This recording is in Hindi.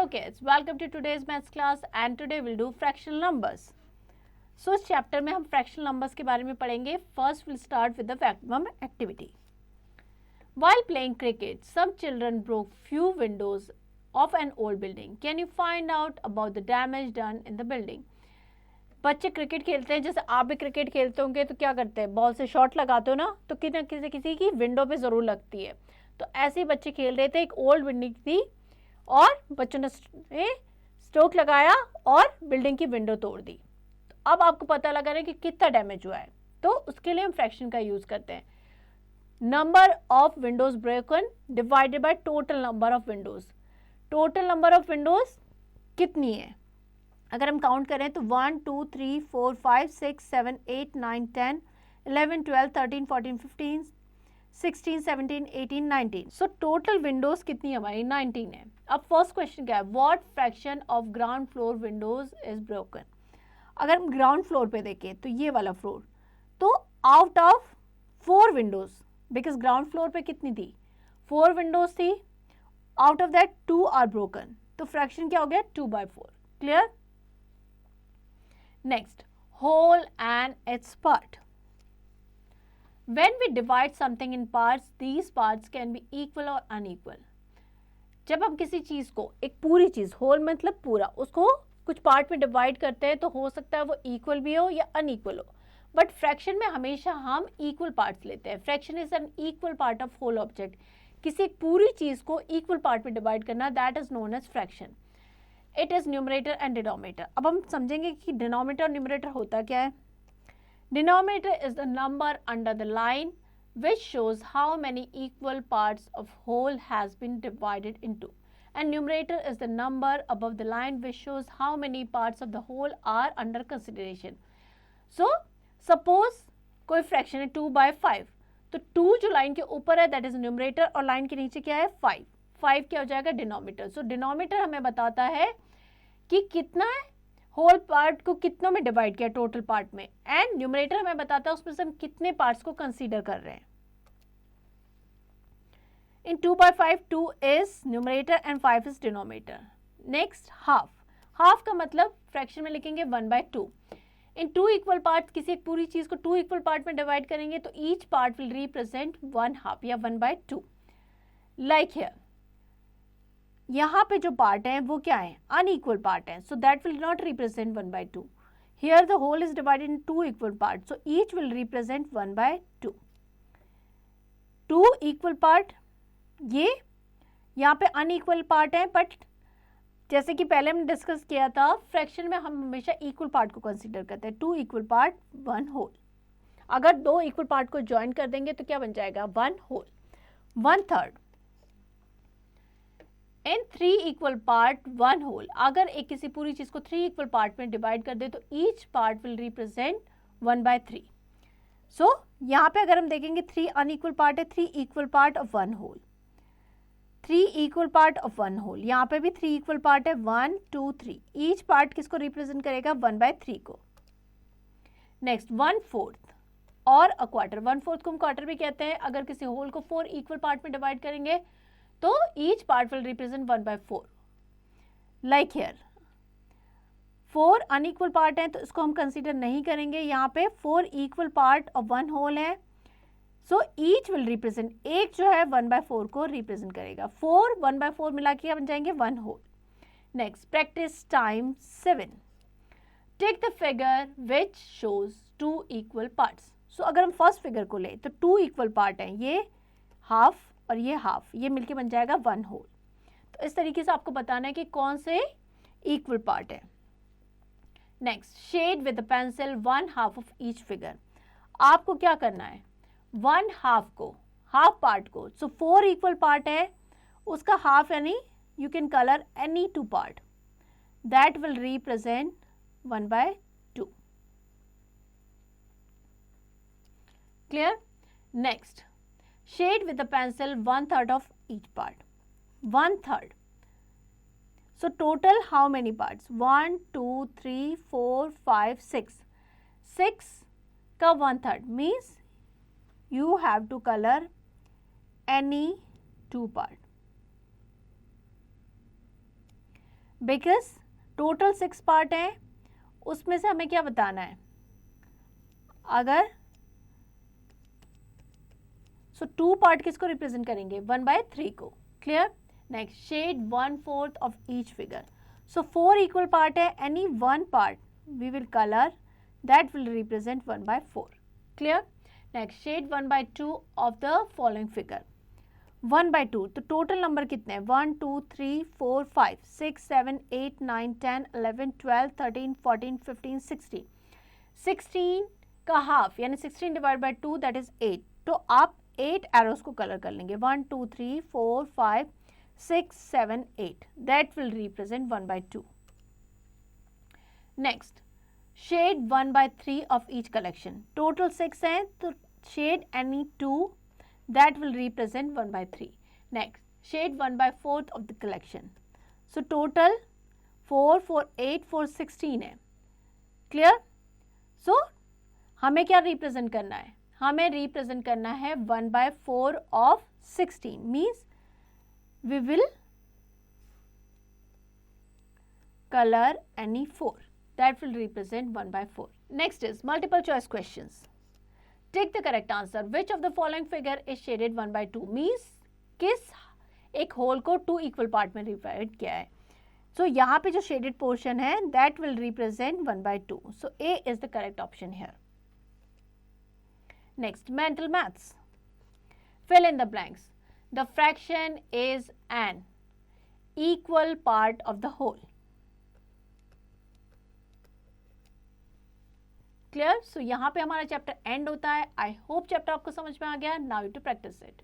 Hello kids, welcome to today's maths class and today we'll do fractional numbers. So इस चैप्टर में हम fractional numbers के बारे में पढ़ेंगे. First we'll start with the maximum activity. While playing cricket, some children broke few windows of an old building. Can you find out about the damage done in the building? बच्चे क्रिकेट खेलते हैं, जैसे आप भी क्रिकेट खेलते होंगे तो क्या करते हैं, बॉल से शॉट लगाते हो ना, तो किसी की विंडो पे ज़रूर लगती है. तो ऐसे ही बच्चे खेल रहे थे, एक ओल्ड बिल्डिंग थी और बच्चों ने स्ट्रोक लगाया और बिल्डिंग की विंडो तोड़ दी. तो अब आपको पता लगा रहा है कि कितना डैमेज हुआ है, तो उसके लिए हम फ्रैक्शन का यूज़ करते हैं. Number of Windows broken divided by total number of Windows. Total number of Windows कितनी है, अगर हम काउंट करें तो 1 2 3 4 5 6 7 8 9 10 11 12 13 14 15 16 17 18 19. सो टोटल विंडोज कितनी हमारी 19 है. अब फर्स्ट क्वेश्चन क्या है, what fraction of ground floor Windows is broken. अगर हम ग्राउंड फ्लोर पे देखें तो ये वाला फ्लोर, तो out of 4 windows, because ground floor पे कितनी थी, 4 विंडोज थी, out of that 2 are broken, तो फ्रैक्शन क्या हो गया 2/4. Clear. Next, whole and its part. When we divide something in parts, these parts can be equal or unequal. जब हम किसी चीज़ को, एक पूरी चीज़, होल मतलब पूरा, उसको कुछ पार्ट में डिवाइड करते हैं तो हो सकता है वो इक्वल भी हो या अनइक्वल हो, बट फ्रैक्शन में हमेशा हम इक्वल पार्ट्स लेते हैं. Fraction is an equal part of whole object. किसी एक पूरी चीज़ को इक्वल पार्ट में डिवाइड करना, that is known as fraction. It is numerator and denominator. अब हम समझेंगे कि डिनोमिनेटर और न्यूमरेटर होता क्या है. Denominator is the number under the line which shows how many equal parts of whole has been divided into, and numerator is the number above the line which shows how many parts of the whole are under consideration. So suppose कोई फ्रैक्शन है 2/5, तो 2 जो लाइन के ऊपर है दैट इज न्यूमरेटर और लाइन के नीचे क्या है 5 क्या हो जाएगा डिनोमिनेटर. सो डिनोमिनेटर हमें बताता है कि कितना है, होल पार्ट को कितनों में डिवाइड किया टोटल पार्ट में, एंड न्यूमरेटर हमें बताता है उसमें से हम कितने पार्ट्स को कंसीडर कर रहे हैं. इन 2/5 2 is numerator and 5 is denominator. Next, half. Half का मतलब फ्रैक्शन में लिखेंगे 1/2. इन 2 इक्वल पार्ट, किसी एक पूरी चीज को 2 इक्वल पार्ट में डिवाइड करेंगे तो ईच पार्ट विल रिप्रेजेंट 1/2 या 1/2. लाइक हियर, यहाँ पे जो पार्ट है वो क्या है, अनइक्वल पार्ट है, so that will not represent 1/2. Here the whole is divided in 2 equal part, so each will represent 1/2. 2 equal part, ये यहाँ पे अनइक्वल पार्ट है, बट जैसे कि पहले हमने डिस्कस किया था, फ्रैक्शन में हम हमेशा इक्वल पार्ट को कंसीडर करते हैं. 2 इक्वल पार्ट 1 होल. अगर 2 इक्वल पार्ट को ज्वाइन कर देंगे तो क्या बन जाएगा 1 होल. 1/3 इन 3 इक्वल पार्ट 1 होल. अगर एक किसी पूरी चीज को 3 इक्वल पार्ट में डिवाइड कर दे तो ईच पार्ट विल रिप्रेजेंट 1/3. सो यहाँ पे अगर हम देखेंगे 3 अनइक्वल पार्ट है, 3 equal part of 1 whole, 3 equal part of 1 whole. यहाँ पे भी 3 इक्वल पार्ट है, 1 2 3. ईच पार्ट किसको रिप्रेजेंट करेगा 1/3 को. नेक्स्ट, 1/4 और अ क्वार्टर. 1/4 को हम क्वार्टर भी कहते हैं. अगर किसी होल को 4 इक्वल पार्ट में डिवाइड करेंगे तो each part will represent 1/4. Like here 4 unequal part है तो इसको हम कंसीडर नहीं करेंगे. यहाँ पे 4 इक्वल पार्ट ऑफ 1 होल है, सो ईच विल रिप्रेजेंट, एक जो है 1/4 को रिप्रेजेंट करेगा. 4 1/4 मिला के बन जाएंगे 1 होल. Next, practice time 7. Take the figure which shows 2 equal parts. So अगर हम फर्स्ट फिगर को ले तो 2 इक्वल पार्ट हैं, ये हाफ और ये हाफ, ये मिलके बन जाएगा 1 होल. तो इस तरीके से आपको बताना है कि कौन से इक्वल पार्ट है. Next, shade with the pencil 1/2 of each figure. आपको क्या करना है, 1/2 को, हाफ पार्ट को, सो 4 इक्वल पार्ट है, उसका हाफ यानी you can colour any 2 part, that will represent 1/2. Clear. Next, shade with the pencil 1/3 of each part. 1/3. So total how many parts? 1 2 3 4 5 6. 6 का 1/3 means you have to color any 2 part. Because total 6 part हैं, उसमें से हमें क्या बताना है, अगर सो 2 पार्ट किसको रिप्रेजेंट करेंगे, 1/3 को. Clear. Next, shade 1/4 of each figure. So 4 equal part है, any 1 part we will colour, that will represent 1/4. Clear. Next, shade 1/2 of the following figure. 1/2, तो टोटल नंबर कितने हैं, 1 2 3 4 5 6 7 8 9 10 11 12 13 14 15 16. 16 का हाफ यानी 16 डिवाइड बाई 2 दैट इज 8. तो आप 8 एरोज को कलर कर लेंगे, 1 2 3 4 5 6 7 8, that will represent 1/2. Next, shade 1/3 of each collection. Total 6 हैं, तो shade any 2, that will represent 1/3. Next, shade 1/4 of the collection. So total 4 4 8 4 16 है. Clear? So हमें क्या represent करना है, हमें represent करना है 1/4 of 16, means we will color any 4, that will represent 1/4. Next is multiple choice questions. Take the correct answer. Which of the following figure is shaded 1/2? Means किस एक होल को 2 इक्वल पार्ट में डिवाइड किया है. सो यहाँ पे जो शेडेड पोर्शन है that will represent 1/2. So A is the correct option here. Next, mental maths. Fill in the blanks. The fraction is an equal part of the whole. Clear. So यहाँ पे हमारा चैप्टर एंड होता है. आई होप चैप्टर आपको समझ में आ गया. Now you too practise it.